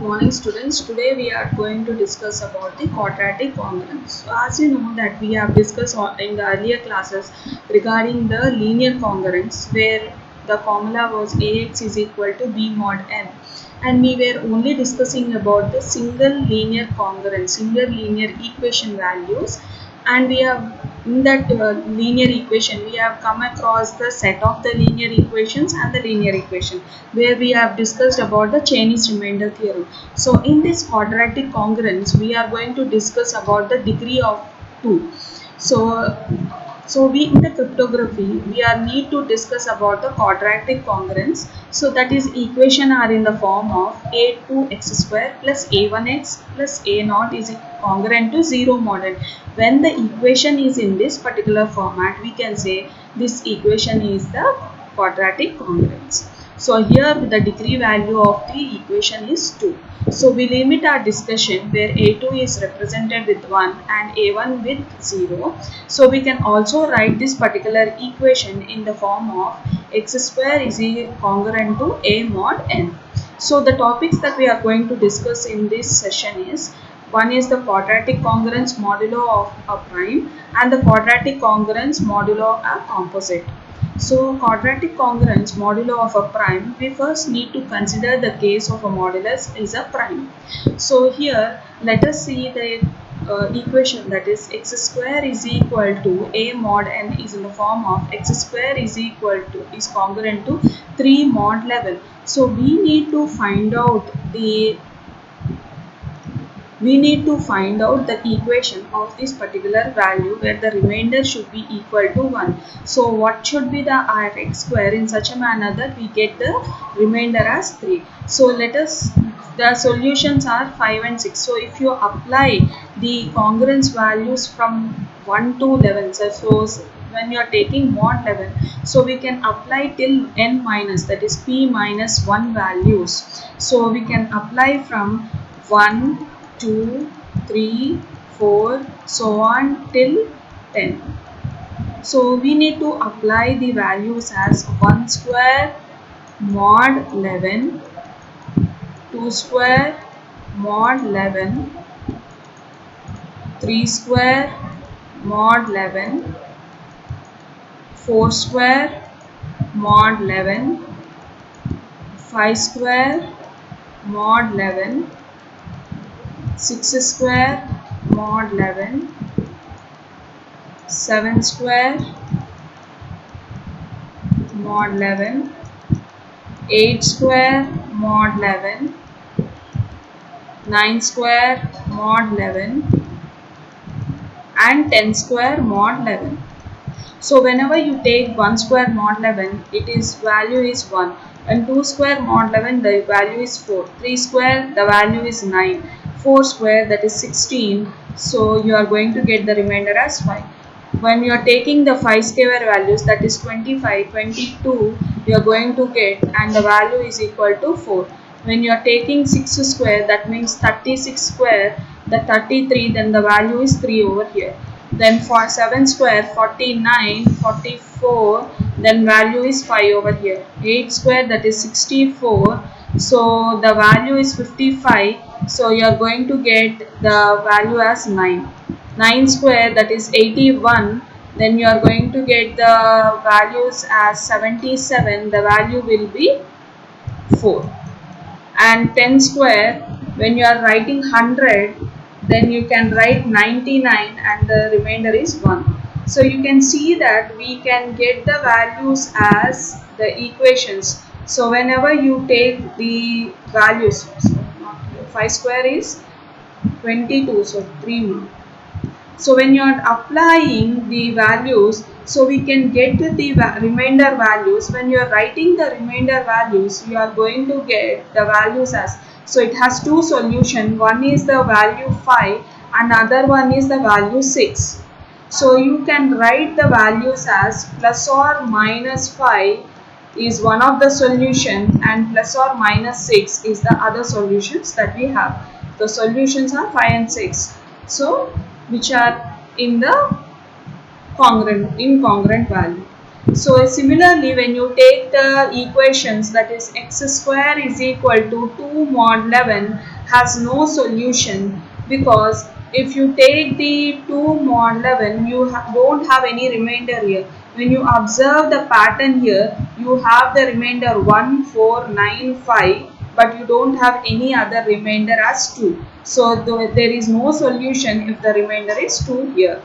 Morning students, today we are going to discuss about the quadratic congruence. So as you know that we have discussed in the earlier classes regarding the linear congruence where the formula was Ax is equal to B mod n, and we were only discussing about the single linear congruence, single linear equation values, and we have in that linear equation we have come across the set of the linear equations and the linear equation where we have discussed about the Chinese remainder theorem. So in this quadratic congruence we are going to discuss about the degree of 2. So we in the cryptography we are need to discuss about the quadratic congruence. So that is equation are in the form of a2x square plus a1x plus a0 is congruent to 0 mod n. When the equation is in this particular format, we can say this equation is the quadratic congruence. So here the degree value of the equation is 2. So we limit our discussion where a2 is represented with 1 and a1 with 0. So we can also write this particular equation in the form of x square is congruent to a mod n. So the topics that we are going to discuss in this session is, one is the quadratic congruence modulo of a prime and the quadratic congruence modulo of a composite. So quadratic congruence modulo of a prime, we first need to consider the case of a modulus is a prime. So here let us see the equation, that is x square is equal to a mod n is in the form of x square is equal to is congruent to 3 mod 11. So we need to find out the equation of this particular value where the remainder should be equal to 1. So what should be the x square in such a manner that we get the remainder as 3. So let us, the solutions are 5 and 6. So if you apply the congruence values from 1 to 11, so when you are taking mod 11, so we can apply till n minus, that is p minus 1 values. So we can apply from 1, 2, 3, 4, so on till 10. So we need to apply the values as 1 square mod 11, 2 square mod 11, 3 square mod 11, 4 square mod 11, 5 square mod 11, 6 square mod 11, 7 square mod 11, 8 square mod 11, 9 square mod 11 and 10 square mod 11. So whenever you take 1 square mod 11, it is value is 1, and 2 square mod 11 the value is 4, 3 square the value is 9, 4 square that is 16, so you are going to get the remainder as 5. When you are taking the 5 square values, that is 25, 22, you are going to get, and the value is equal to 4. When you are taking 6 square, that means 36 square, the 33, then the value is 3 over here. Then for 7 square, 49, 44, then value is 5 over here. 8 square, that is 64, so the value is 55, so you are going to get the value as 9. 9 square, that is 81, then you are going to get the values as 77, the value will be 4. And 10 square, when you are writing 100, then you can write 99 and the remainder is 1. So you can see that we can get the values as the equations. So whenever you take the values, so 5 square is 22, so 3 more. So when you are applying the values, so we can get the remainder values. When you are writing the remainder values, you are going to get the values as, so it has two solutions. One is the value 5 and other one is the value 6. So you can write the values as plus or minus 5 is one of the solution and plus or minus 6 is the other solutions that we have. The solutions are 5 and 6. So which are in the incongruent value. So similarly, when you take the equations, that is x square is equal to 2 mod 11 has no solution, because if you take the 2 mod 11, you don't have any remainder here. When you observe the pattern here, you have the remainder 1, 4, 9, 5, but you don't have any other remainder as 2. So there is no solution if the remainder is 2 here.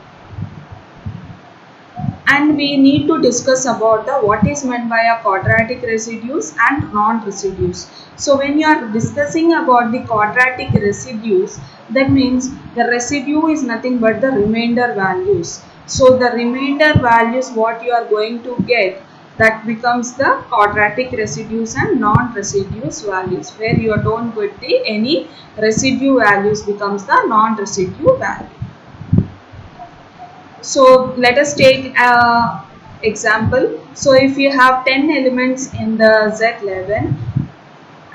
And we need to discuss about the what is meant by a quadratic residues and non-residues. So when you are discussing about the quadratic residues, that means the residue is nothing but the remainder values. So the remainder values what you are going to get, that becomes the quadratic residues and non-residues values, where you don't get the any residue values becomes the non-residue value. So let us take a example. So if you have 10 elements in the Z11,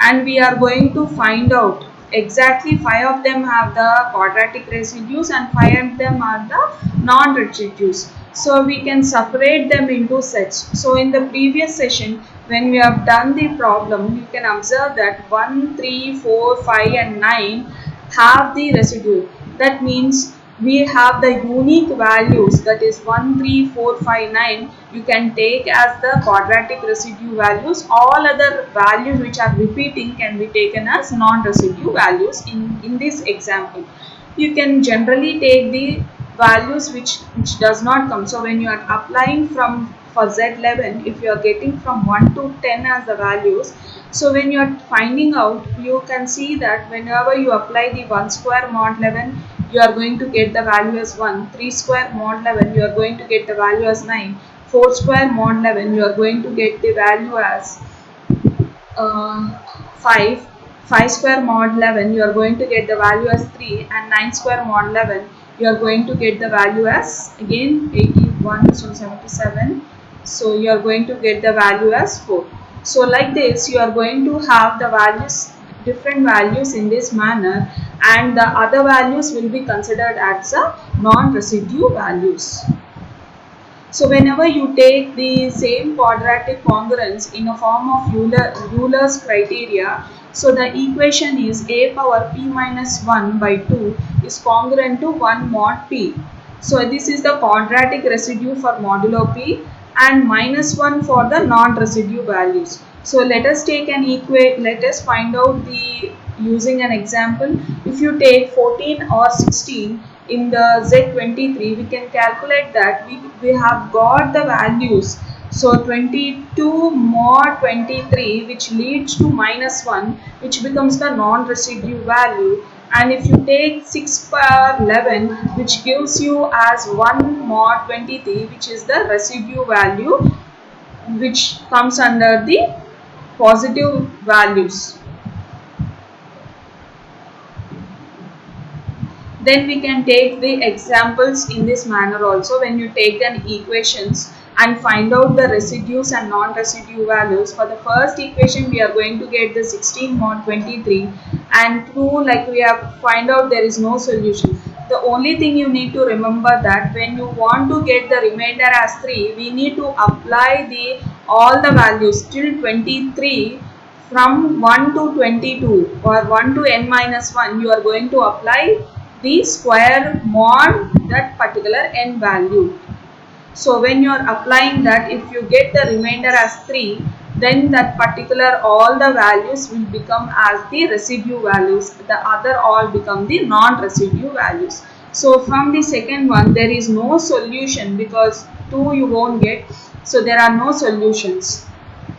and we are going to find out exactly 5 of them have the quadratic residues and 5 of them are the non-residues. So we can separate them into sets. So in the previous session, when we have done the problem, you can observe that 1, 3, 4, 5 and 9 have the residue. That means we have the unique values, that is 1, 3, 4, 5, 9. You can take as the quadratic residue values. All other values which are repeating can be taken as non-residue values in this example. You can generally take the values which does not come. So when you are applying from for Z11, if you are getting from 1 to 10 as the values, so when you are finding out, you can see that whenever you apply the 1 square mod 11, you are going to get the value as 1, 3 square mod 11, you are going to get the value as 9, 4 square mod 11, you are going to get the value as 5, 5 square mod 11, you are going to get the value as 3, and 9 square mod 11, you are going to get the value as again 81, so 77, so you are going to get the value as 4. So like this, you are going to have the values, different values in this manner, and the other values will be considered as a non-residue values. So whenever you take the same quadratic congruence in a form of Euler's criteria, so the equation is a power p minus 1 by 2 is congruent to 1 mod p. So this is the quadratic residue for modulo p and minus 1 for the non-residue values. So let us take an let us find out the using an example. If you take 14 or 16 in the Z23, we can calculate that we have got the values. So 22 mod 23, which leads to minus 1, which becomes the non-residue value. And if you take 6 power 11, which gives you as 1 mod 23, which is the residue value, which comes under the positive values. Then we can take the examples in this manner also. When you take an equations and find out the residues and non-residue values, for the first equation we are going to get the 16 mod 23, and 2, like we have find out there is no solution. The only thing you need to remember that when you want to get the remainder as 3, we need to apply the all the values till 23. From 1 to 22 or 1 to n minus 1, you are going to apply the square mod that particular n value. So when you are applying that, if you get the remainder as 3, then that particular all the values will become as the residue values. The other all become the non-residue values. So from the second one, there is no solution because 2 you won't get. So there are no solutions.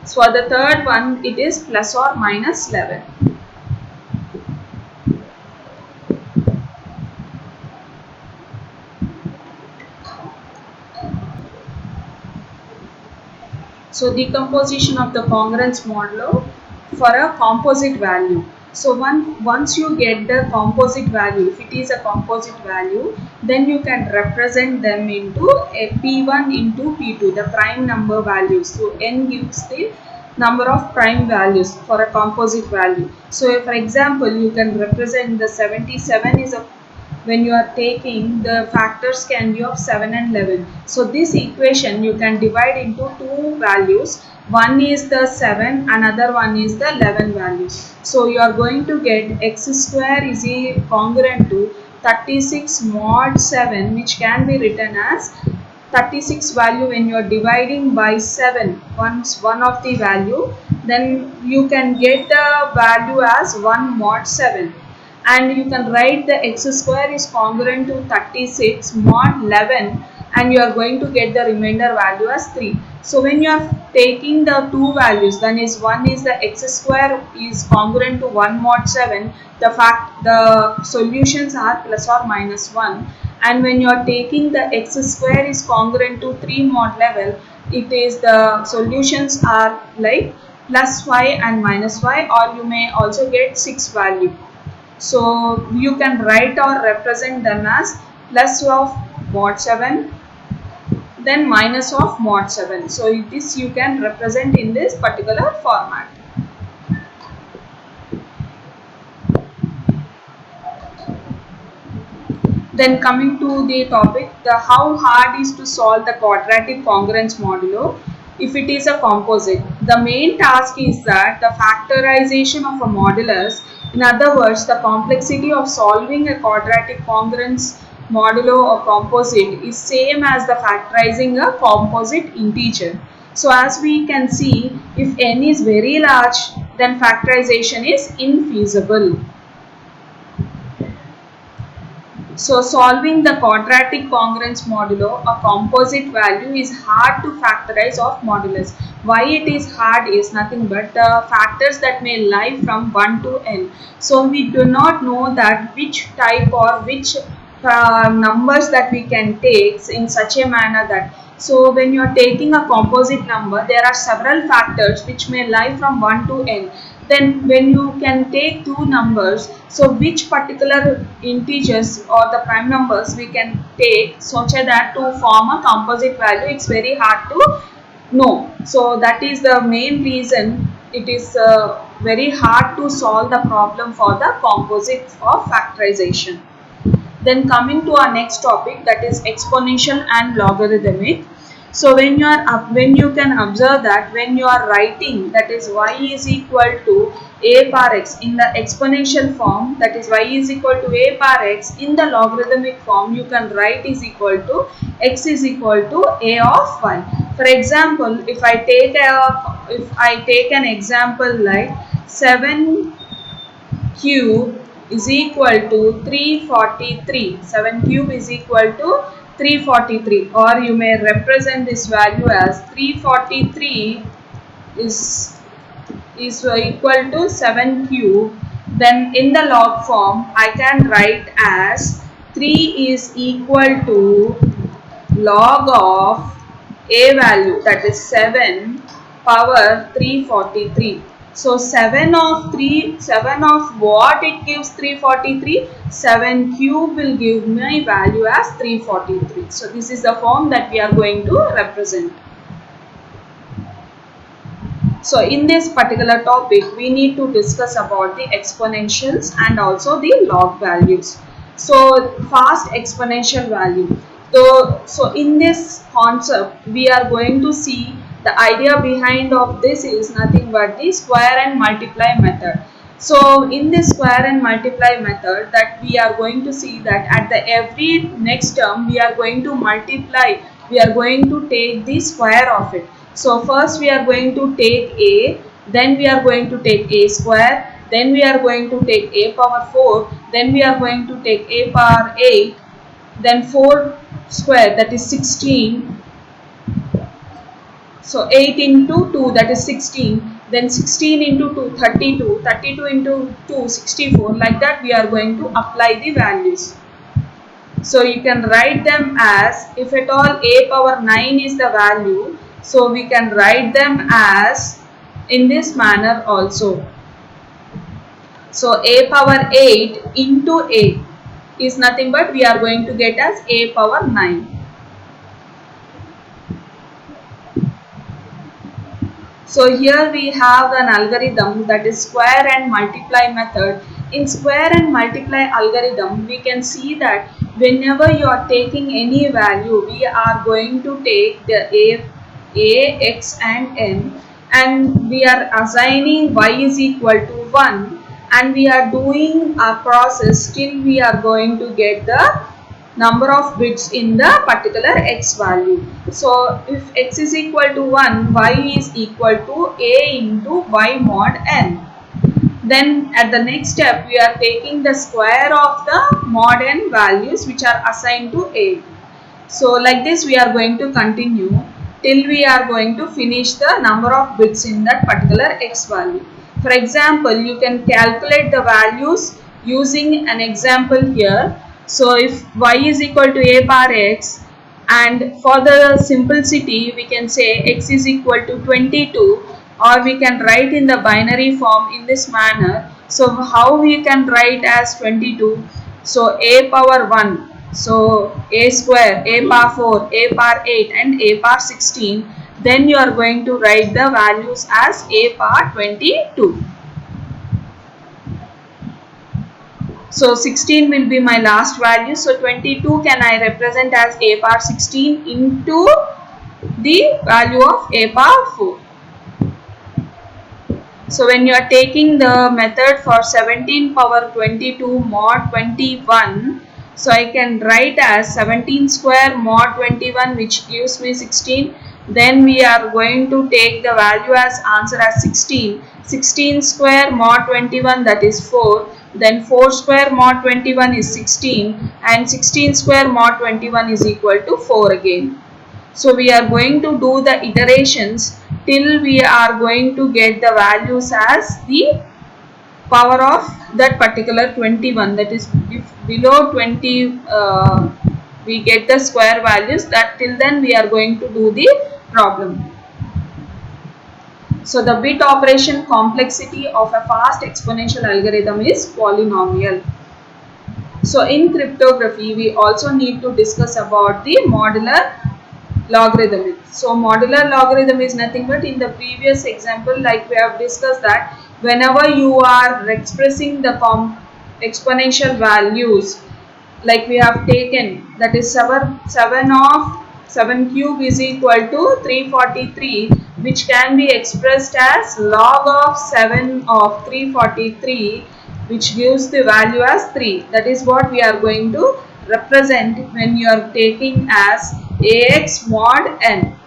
So for the third one, it is plus or minus 11. So decomposition of the congruence modulo for a composite value. So once you get the composite value, if it is a composite value, then you can represent them into a P1 into P2, the prime number values. So n gives the number of prime values for a composite value. So if, for example, you can represent the 77 is a when you are taking the factors can be of 7 and 11. So this equation you can divide into two values. One is the 7, another one is the 11 values. So you are going to get x square is congruent to 36 mod 7, which can be written as 36 value when you are dividing by 7 once one of the value, then you can get the value as 1 mod 7, and you can write the x square is congruent to 36 mod 11, and you are going to get the remainder value as 3. So when you are taking the two values, then is one is the x square is congruent to 1 mod 7, the solutions are plus or minus 1, and when you are taking the x square is congruent to 3 mod level, it is the solutions are like plus 5 and minus 5, or you may also get 6 value. So you can write or represent them as plus of mod 7 then minus of mod 7. So this you can represent in this particular format. Then coming to the topic, the how hard is to solve the quadratic congruence modulo if it is a composite. The main task is that the factorization of a modulus, in other words, the complexity of solving a quadratic congruence modulo or composite is same as the factorizing a composite integer. So as we can see, if n is very large, then factorization is infeasible. So solving the quadratic congruence modulo, a composite value, is hard to factorize of modulus. Why it is hard is nothing but the factors that may lie from 1 to n. So we do not know that which type or which numbers that we can take in such a manner that, so when you are taking a composite number, there are several factors which may lie from 1 to n. Then when you can take two numbers, so which particular integers or the prime numbers we can take such that to form a composite value, it's very hard to know. So that is the main reason it is very hard to solve the problem for the composite of factorization. Then coming to our next topic, that is exponential and logarithmic. So when you are when you can observe that when you are writing, that is y is equal to a bar x in the exponential form, that is y is equal to a bar x, in the logarithmic form you can write is equal to x is equal to a of y. For example, if I take an example like 7 cube is equal to 343. 7 cube is equal to 343, or you may represent this value as 343 is equal to 7 cube. Then in the log form I can write as 3 is equal to log of a value, that is 7 power 343. So 7 of what it gives 343? 7 cube will give my value as 343. So this is the form that we are going to represent. So in this particular topic, we need to discuss about the exponentials and also the log values. So fast exponential value. So in this concept, we are going to see the idea behind of this is nothing but the square and multiply method. So in this square and multiply method, that we are going to see that at the every next term we are going to multiply, we are going to take the square of it. So first we are going to take a, then we are going to take a square, then we are going to take a power 4, then we are going to take a power 8, then 4 square, that is 16. So 8 into 2, that is 16, then 16 into 2, 32, 32 into 2, 64, like that we are going to apply the values. So you can write them as, if at all a power 9 is the value, so we can write them as in this manner also. So a power 8 into 8 is nothing but we are going to get as a power 9. So here we have an algorithm, that is square and multiply method. in square and multiply algorithm, we can see that whenever you are taking any value, we are going to take the a, x and n, and we are assigning y is equal to 1, and we are doing a process till we are going to get the number of bits in the particular x value. So if x is equal to 1, y is equal to a into y mod n. Then at the next step, we are taking the square of the mod n values which are assigned to a. So like this we are going to continue till we are going to finish the number of bits in that particular x value. For example, you can calculate the values using an example here. So if y is equal to a bar x, and for the simplicity we can say x is equal to 22, or we can write in the binary form in this manner. So how we can write as 22? So a power 1, so a square, a power 4, a power 8 and a power 16. Then you are going to write the values as a power 22. So 16 will be my last value. So 22 can I represent as a power 16 into the value of a power 4. So when you are taking the method for 17 power 22 mod 21, so I can write as 17 square mod 21, which gives me 16. Then we are going to take the value as answer as 16. 16 square mod 21, that is 4. Then 4 square mod 21 is 16, and 16 square mod 21 is equal to 4 again. So we are going to do the iterations till we are going to get the values as the power of that particular 21. That is, if below 20 we get the square values, that till then we are going to do the problem. So the bit operation complexity of a fast exponential algorithm is polynomial. So in cryptography we also need to discuss about the modular logarithm. So modular logarithm is nothing but, in the previous example like we have discussed, that whenever you are expressing the exponential values, like we have taken, that is 7 of 7 cube is equal to 343, which can be expressed as log of 7 of 343, which gives the value as 3. That is what we are going to represent when you are taking as ax mod n.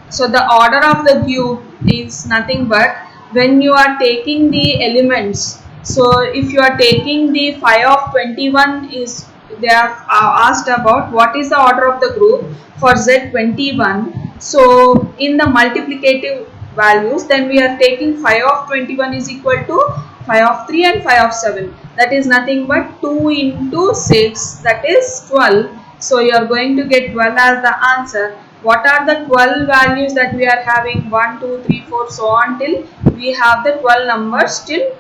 So the order of the cube is nothing but, when you are taking the elements, so if you are taking the 5 of 21, is they are asked about what is the order of the group for Z21. So in the multiplicative values, then we are taking 5 of 21 is equal to 5 of 3 and 5 of 7. That is nothing but 2 into 6, that is 12. So you are going to get 12 as the answer. What are the 12 values that we are having? 1, 2, 3, 4, so on till we have the 12 numbers till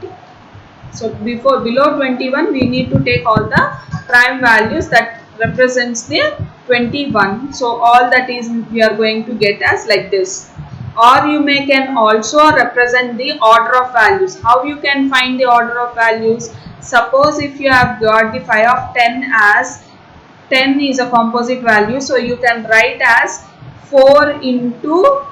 20. So below 21 we need to take all the prime values that represents the 21. So all that is we are going to get as like this. Or you can also represent the order of values. How you can find the order of values? Suppose if you have got the 5 of 10 as 10 is a composite value, so you can write as 4 into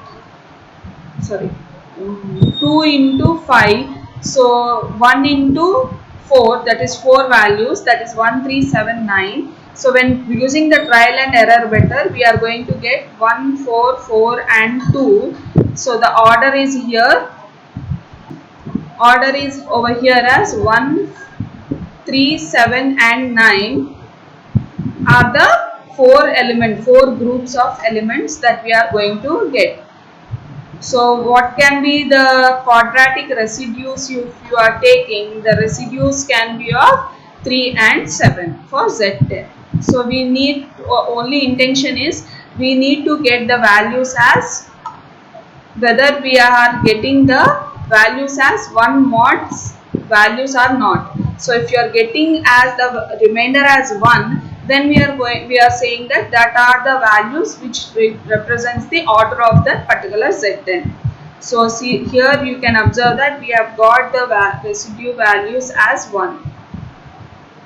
2 into 5, so 1 into 4, that is 4 values, that is 1379. So when using the trial and error method, we are going to get 1, 4, 4 and 2. So the order is here, order is over here as 1, 3, 7 and 9 are the 4 groups of elements that we are going to get. So what can be the quadratic residues if you are taking? The residues can be of 3 and 7 for Z10. So we need, only intention is we need to get the values as, whether we are getting the values as 1 mods values or not. So if you are getting as the remainder as 1, then we are saying that are the values which represents the order of that particular Z10. So see here you can observe that we have got the residue values as 1.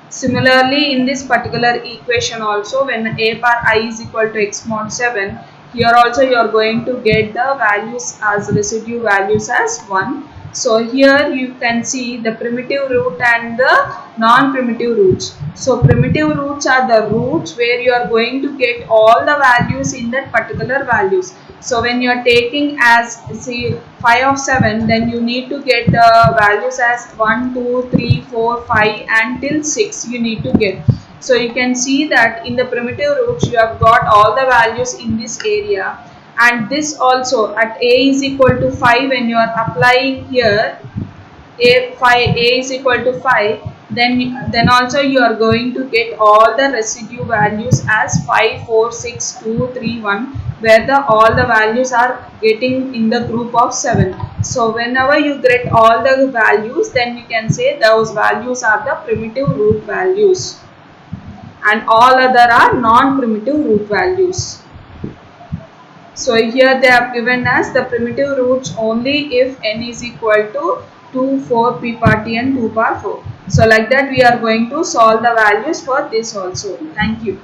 Similarly, in this particular equation also, when a bar I is equal to x mod 7, here also you are going to get the values as residue values as 1. So here you can see the primitive root and the non-primitive roots. So primitive roots are the roots where you are going to get all the values in that particular values. So when you are taking as see 5 of 7, then you need to get the values as 1, 2, 3, 4, 5 until 6 you need to get. So you can see that in the primitive roots you have got all the values in this area, and this also at a is equal to 5 when you are applying here a is equal to 5, then also you are going to get all the residue values as 5, 4, 6, 2, 3, 1, where the all the values are getting in the group of 7. So whenever you get all the values, then you can say those values are the primitive root values, and all other are non-primitive root values. So here they have given us the primitive roots only if n is equal to 2, 4, p power t and 2 power 4. So like that we are going to solve the values for this also. Thank you.